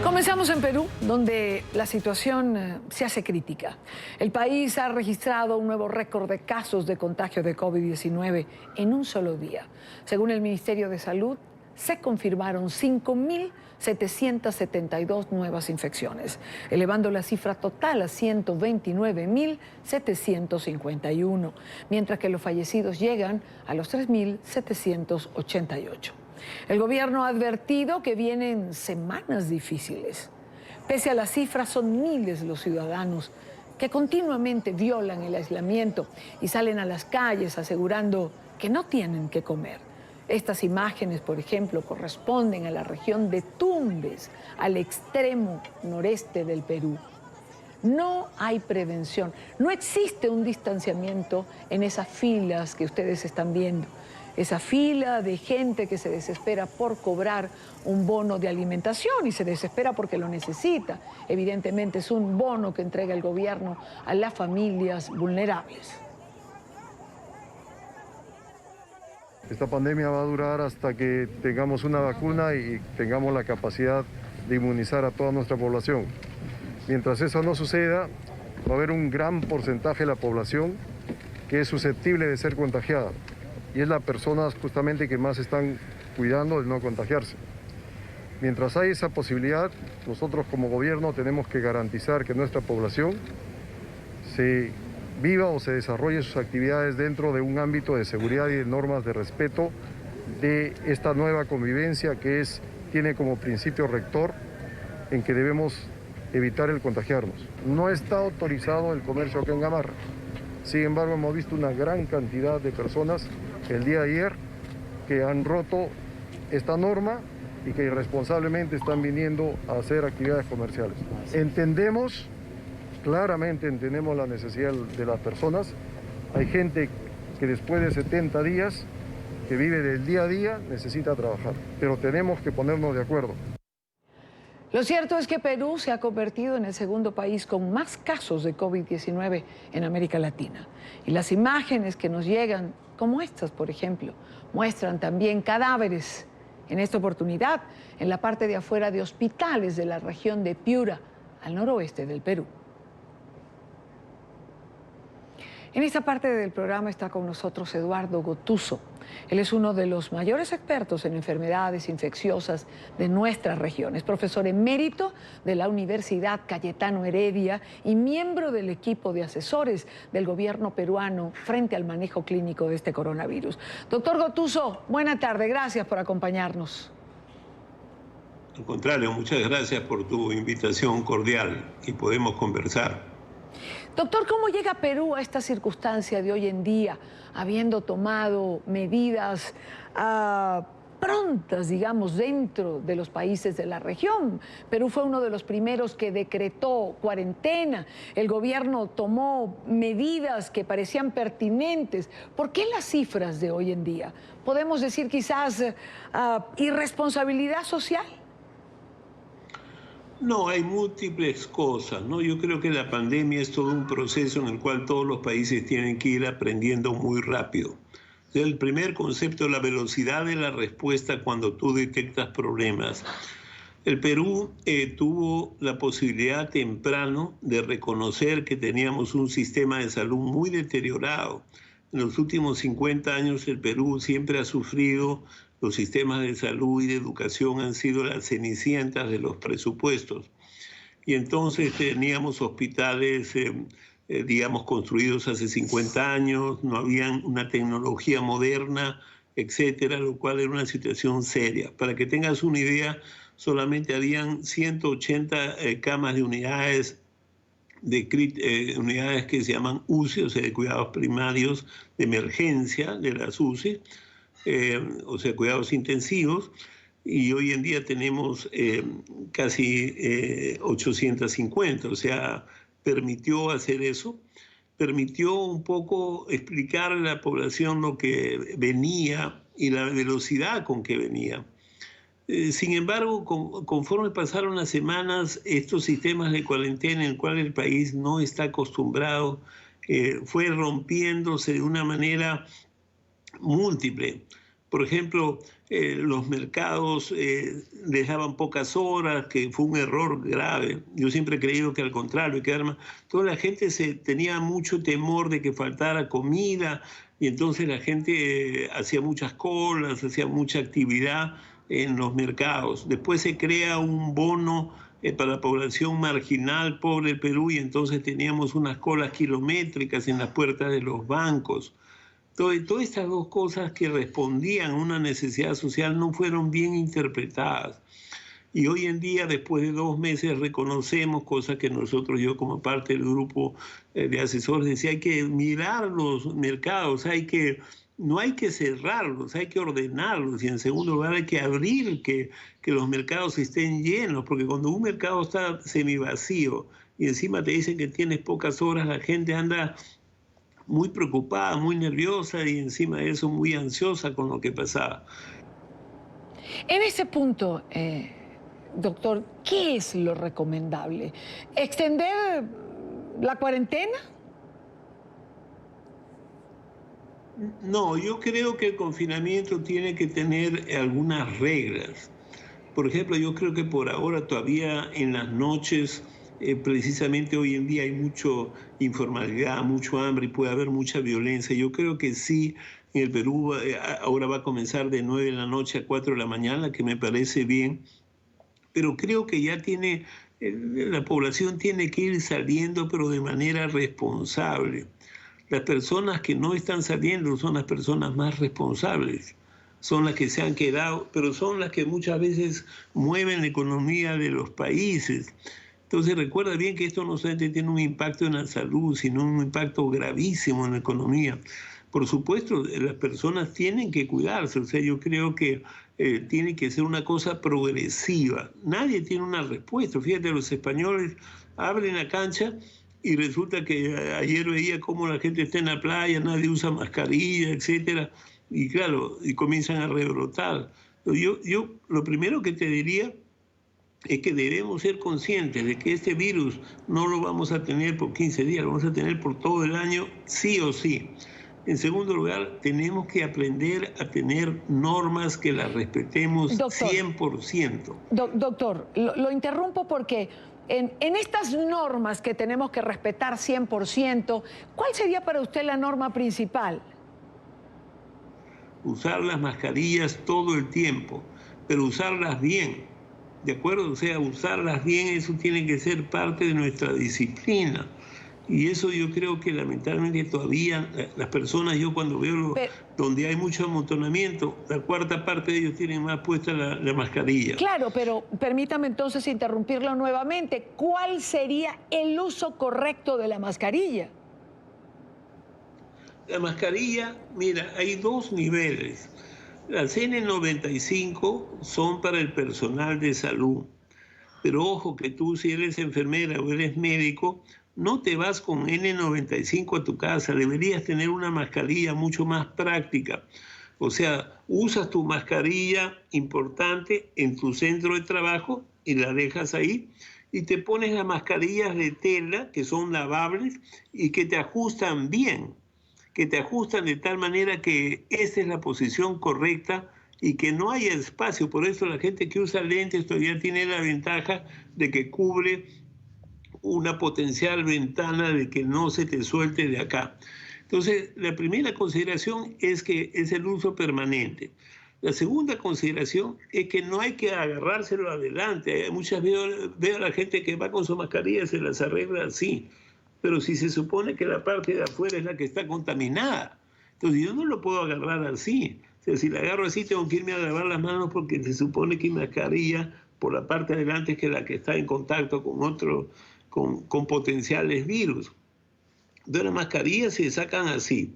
Comenzamos en Perú, donde la situación se hace crítica. El país ha registrado un nuevo récord de casos de contagio de COVID-19 en un solo día. Según el Ministerio de Salud, se confirmaron 5.772 nuevas infecciones, elevando la cifra total a 129.751, mientras que los fallecidos llegan a los 3.788. El gobierno ha advertido que vienen semanas difíciles. Pese a las cifras, son miles los ciudadanos que continuamente violan el aislamiento y salen a las calles asegurando que no tienen que comer. Estas imágenes, por ejemplo, corresponden a la región de Tumbes, al extremo noreste del Perú. No hay prevención, no existe un distanciamiento en esas filas que ustedes están viendo. Esa fila de gente que se desespera por cobrar un bono de alimentación y se desespera porque lo necesita. Evidentemente es un bono que entrega el gobierno a las familias vulnerables. Esta pandemia va a durar hasta que tengamos una vacuna y tengamos la capacidad de inmunizar a toda nuestra población. Mientras eso no suceda, va a haber un gran porcentaje de la población que es susceptible de ser contagiada. Y es las personas justamente que más están cuidando de no contagiarse. Mientras hay esa posibilidad, nosotros como gobierno tenemos que garantizar que nuestra población se viva o se desarrolle sus actividades dentro de un ámbito de seguridad y de normas de respeto de esta nueva convivencia que tiene como principio rector en que debemos evitar el contagiarnos. No está autorizado el comercio acá en Gamarra. Sin embargo, hemos visto una gran cantidad de personas el día de ayer que han roto esta norma y que irresponsablemente están viniendo a hacer actividades comerciales. Claramente entendemos la necesidad de las personas. Hay gente que después de 70 días, que vive del día a día, necesita trabajar, pero tenemos que ponernos de acuerdo. Lo cierto es que Perú se ha convertido en el segundo país con más casos de COVID-19 en América Latina. Y las imágenes que nos llegan, como estas, por ejemplo, muestran también cadáveres, en esta oportunidad, en la parte de afuera de hospitales de la región de Piura, al noroeste del Perú. En esta parte del programa está con nosotros Eduardo Gotuso. Él es uno de los mayores expertos en enfermedades infecciosas de nuestra región. Es profesor emérito de la Universidad Cayetano Heredia y miembro del equipo de asesores del gobierno peruano frente al manejo clínico de este coronavirus. Doctor Gotuso, buena tarde, gracias por acompañarnos. Al contrario, muchas gracias por tu invitación cordial y podemos conversar. Doctor, ¿cómo llega Perú a esta circunstancia de hoy en día, habiendo tomado medidas prontas, digamos, dentro de los países de la región? Perú fue uno de los primeros que decretó cuarentena, el gobierno tomó medidas que parecían pertinentes. ¿Por qué las cifras de hoy en día? ¿Podemos decir quizás irresponsabilidad social? No, hay múltiples cosas, ¿no? Yo creo que la pandemia es todo un proceso en el cual todos los países tienen que ir aprendiendo muy rápido. El primer concepto es la velocidad de la respuesta cuando tú detectas problemas. El Perú tuvo la posibilidad temprano de reconocer que teníamos un sistema de salud muy deteriorado. En los últimos 50 años el Perú siempre ha sufrido. Los sistemas de salud y de educación han sido las cenicientas de los presupuestos. Y entonces teníamos hospitales, digamos, construidos hace 50 años, no había una tecnología moderna, etcétera, lo cual era una situación seria. Para que tengas una idea, solamente habían 180 camas de unidades que se llaman UCI, o sea, de cuidados primarios de emergencia de las UCI, o sea, cuidados intensivos, y hoy en día tenemos casi 850, o sea, permitió hacer eso, permitió un poco explicar a la población lo que venía y la velocidad con que venía. Sin embargo, conforme pasaron las semanas, estos sistemas de cuarentena en el cual el país no está acostumbrado, fue rompiéndose de una manera múltiple. Por ejemplo, los mercados les daban pocas horas, que fue un error grave. Yo siempre he creído que al contrario, toda la gente tenía mucho temor de que faltara comida y entonces la gente hacía muchas colas, hacía mucha actividad en los mercados. Después se crea un bono para la población marginal, pobre del Perú, y entonces teníamos unas colas kilométricas en las puertas de los bancos. Todas estas dos cosas que respondían a una necesidad social no fueron bien interpretadas. Y hoy en día, después de 2 meses, reconocemos cosas que yo como parte del grupo de asesores decía, hay que mirar los mercados, no hay que cerrarlos, hay que ordenarlos, y en segundo lugar hay que abrir que los mercados estén llenos, porque cuando un mercado está semivacío y encima te dicen que tienes pocas horas, la gente anda muy preocupada, muy nerviosa y encima de eso muy ansiosa con lo que pasaba. En ese punto, doctor, ¿qué es lo recomendable? ¿Extender la cuarentena? No, yo creo que el confinamiento tiene que tener algunas reglas. Por ejemplo, yo creo que por ahora todavía en las noches, precisamente hoy en día hay mucha informalidad, mucho hambre y puede haber mucha violencia. Yo creo que sí, en el Perú ahora va a comenzar de 9 de la noche a 4 de la mañana, que me parece bien, pero creo que ya la población tiene que ir saliendo, pero de manera responsable. Las personas que no están saliendo son las personas más responsables, son las que se han quedado, pero son las que muchas veces mueven la economía de los países. Entonces recuerda bien que esto no solamente tiene un impacto en la salud, sino un impacto gravísimo en la economía. Por supuesto, las personas tienen que cuidarse, o sea, yo creo que tiene que ser una cosa progresiva. Nadie tiene una respuesta. Fíjate, los españoles abren la cancha y resulta que ayer veía cómo la gente está en la playa, nadie usa mascarilla, etcétera, y claro, y comienzan a rebrotar. Yo lo primero que te diría es que debemos ser conscientes de que este virus no lo vamos a tener por 15 días, lo vamos a tener por todo el año, sí o sí. En segundo lugar, tenemos que aprender a tener normas que las respetemos, doctor, 100%. Doctor, lo interrumpo porque en estas normas que tenemos que respetar 100%, ¿cuál sería para usted la norma principal? Usar las mascarillas todo el tiempo, pero usarlas bien, ¿de acuerdo? O sea, usarlas bien, eso tiene que ser parte de nuestra disciplina. Y eso yo creo que lamentablemente todavía las personas, yo cuando veo donde hay mucho amontonamiento, la cuarta parte de ellos tienen más puesta la mascarilla. Claro, pero permítame entonces interrumpirlo nuevamente. ¿Cuál sería el uso correcto de la mascarilla? La mascarilla, mira, hay 2 niveles. Las N95 son para el personal de salud. Pero ojo que tú, si eres enfermera o eres médico, no te vas con N95 a tu casa. Deberías tener una mascarilla mucho más práctica. O sea, usas tu mascarilla importante en tu centro de trabajo y la dejas ahí. Y te pones las mascarillas de tela, que son lavables y que te ajustan bien. Que te ajustan de tal manera que esa es la posición correcta y que no haya espacio. Por eso la gente que usa lentes todavía tiene la ventaja de que cubre una potencial ventana de que no se te suelte de acá. Entonces, la primera consideración es que es el uso permanente. La segunda consideración es que no hay que agarrárselo adelante. Muchas veces veo a la gente que va con su mascarilla y se las arregla así. Pero si se supone que la parte de afuera es la que está contaminada, entonces yo no lo puedo agarrar así. O sea, si la agarro así tengo que irme a lavar las manos porque se supone que mi mascarilla por la parte de adelante es que la que está en contacto con potenciales virus. Entonces las mascarillas se sacan así.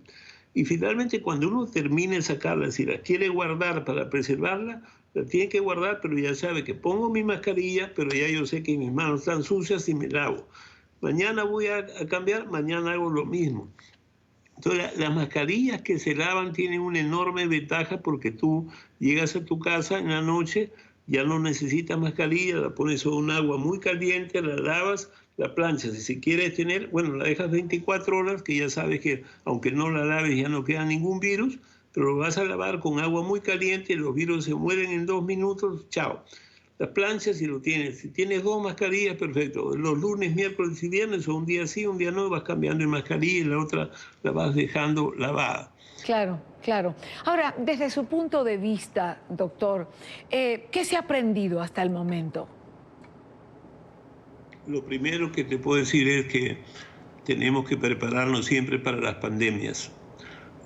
Y finalmente cuando uno termine de sacarlas, si las quiere guardar para preservarla, la tiene que guardar, pero ya sabe que pongo mi mascarilla, pero ya yo sé que mis manos están sucias y me lavo. Mañana voy a cambiar, mañana hago lo mismo. Entonces, las mascarillas que se lavan tienen una enorme ventaja porque tú llegas a tu casa en la noche, ya no necesitas mascarilla, la pones en un agua muy caliente, la lavas, la planchas. Y si quieres tener, bueno, la dejas 24 horas, que ya sabes que aunque no la laves ya no queda ningún virus, pero lo vas a lavar con agua muy caliente, los virus se mueren en 2 minutos, chao. Las planchas si lo tienes. Si tienes 2 mascarillas, perfecto. Los lunes, miércoles y viernes, o un día sí, un día no, vas cambiando de mascarilla y la otra la vas dejando lavada. Claro, claro. Ahora, desde su punto de vista, doctor, ¿qué se ha aprendido hasta el momento? Lo primero que te puedo decir es que tenemos que prepararnos siempre para las pandemias.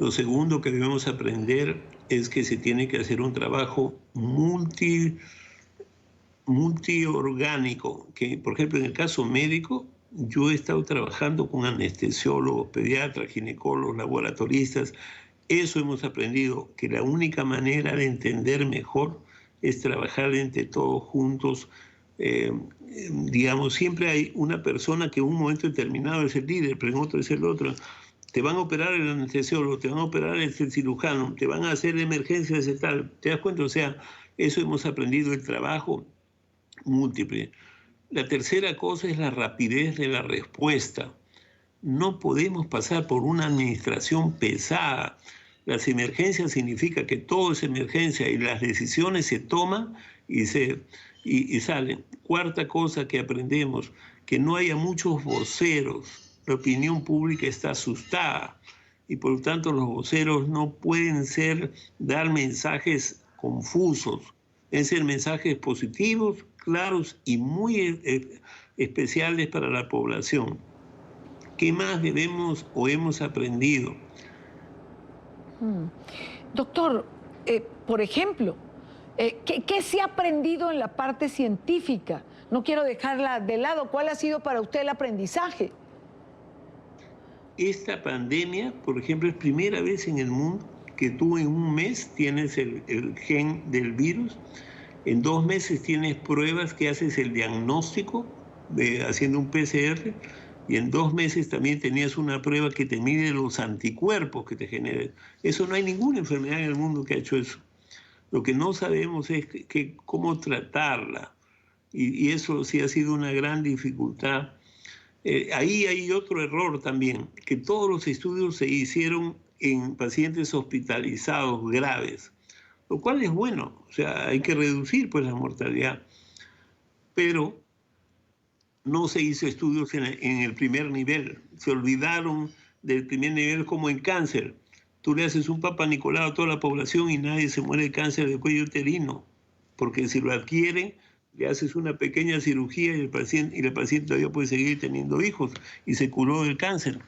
Lo segundo que debemos aprender es que se tiene que hacer un trabajo multiorgánico, que por ejemplo en el caso médico, yo he estado trabajando con anestesiólogos, pediatras, ginecólogos, laboratoristas. Eso hemos aprendido, que la única manera de entender mejor es trabajar entre todos juntos. Digamos, siempre hay una persona que en un momento determinado es el líder, pero en otro es el otro. Te van a operar el anestesiólogo, te van a operar el cirujano, te van a hacer emergencias y tal. ¿Te das cuenta? O sea, eso hemos aprendido, el trabajo múltiple. La tercera cosa es la rapidez de la respuesta. No podemos pasar por una administración pesada. Las emergencias significa que todo es emergencia y las decisiones se toman y salen. Cuarta cosa que aprendemos, que no haya muchos voceros. La opinión pública está asustada y por lo tanto los voceros no pueden dar mensajes confusos. Deben ser mensajes positivos, claros y muy especiales para la población. ¿Qué más debemos o hemos aprendido? Doctor, por ejemplo, ¿qué se ha aprendido en la parte científica? No quiero dejarla de lado. ¿Cuál ha sido para usted el aprendizaje? Esta pandemia, por ejemplo, es primera vez en el mundo que tú en un mes tienes el gen del virus. En 2 meses tienes pruebas que haces el diagnóstico haciendo un PCR, y en 2 meses también tenías una prueba que te mide los anticuerpos que te generan. Eso no hay ninguna enfermedad en el mundo que ha hecho eso. Lo que no sabemos es cómo tratarla, y eso sí ha sido una gran dificultad. Ahí hay otro error también, que todos los estudios se hicieron en pacientes hospitalizados graves, lo cual es bueno, o sea, hay que reducir pues la mortalidad, pero no se hizo estudios en el primer nivel, se olvidaron del primer nivel como en cáncer. Tú le haces un Papa Nicolau a toda la población y nadie se muere de cáncer de cuello uterino, porque si lo adquieren, le haces una pequeña cirugía y la paciente todavía puede seguir teniendo hijos y se curó del cáncer.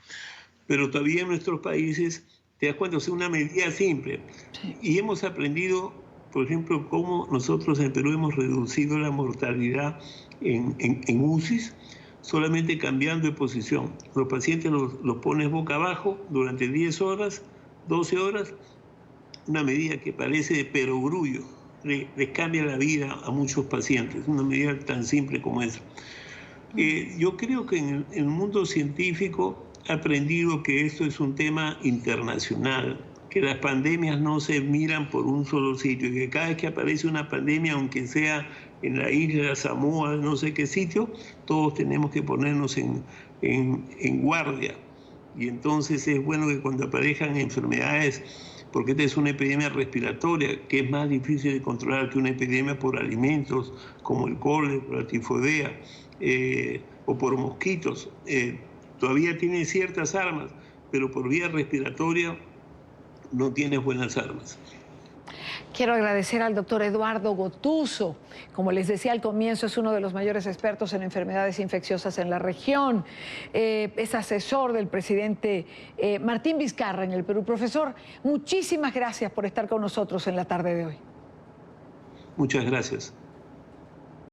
Pero todavía en nuestros países, te das cuenta, es una medida simple. Sí. Y hemos aprendido, por ejemplo, cómo nosotros en Perú hemos reducido la mortalidad en UCIs solamente cambiando de posición. Los pacientes los pones boca abajo durante 10 horas, 12 horas, una medida que parece de perogrullo. Les cambia la vida a muchos pacientes, una medida tan simple como esa. Yo creo que en el mundo científico he aprendido que esto es un tema internacional, que las pandemias no se miran por un solo sitio, y que cada vez que aparece una pandemia, aunque sea en la isla Samoa, no sé qué sitio, todos tenemos que ponernos en guardia. Y entonces es bueno que cuando aparezcan enfermedades, porque esta es una epidemia respiratoria, que es más difícil de controlar que una epidemia por alimentos, como el cólera, la tifoidea, o por mosquitos. Todavía tiene ciertas armas, pero por vía respiratoria no tiene buenas armas. Quiero agradecer al doctor Eduardo Gotuso. Como les decía al comienzo, es uno de los mayores expertos en enfermedades infecciosas en la región. Es asesor del presidente Martín Vizcarra en el Perú. Profesor, muchísimas gracias por estar con nosotros en la tarde de hoy. Muchas gracias.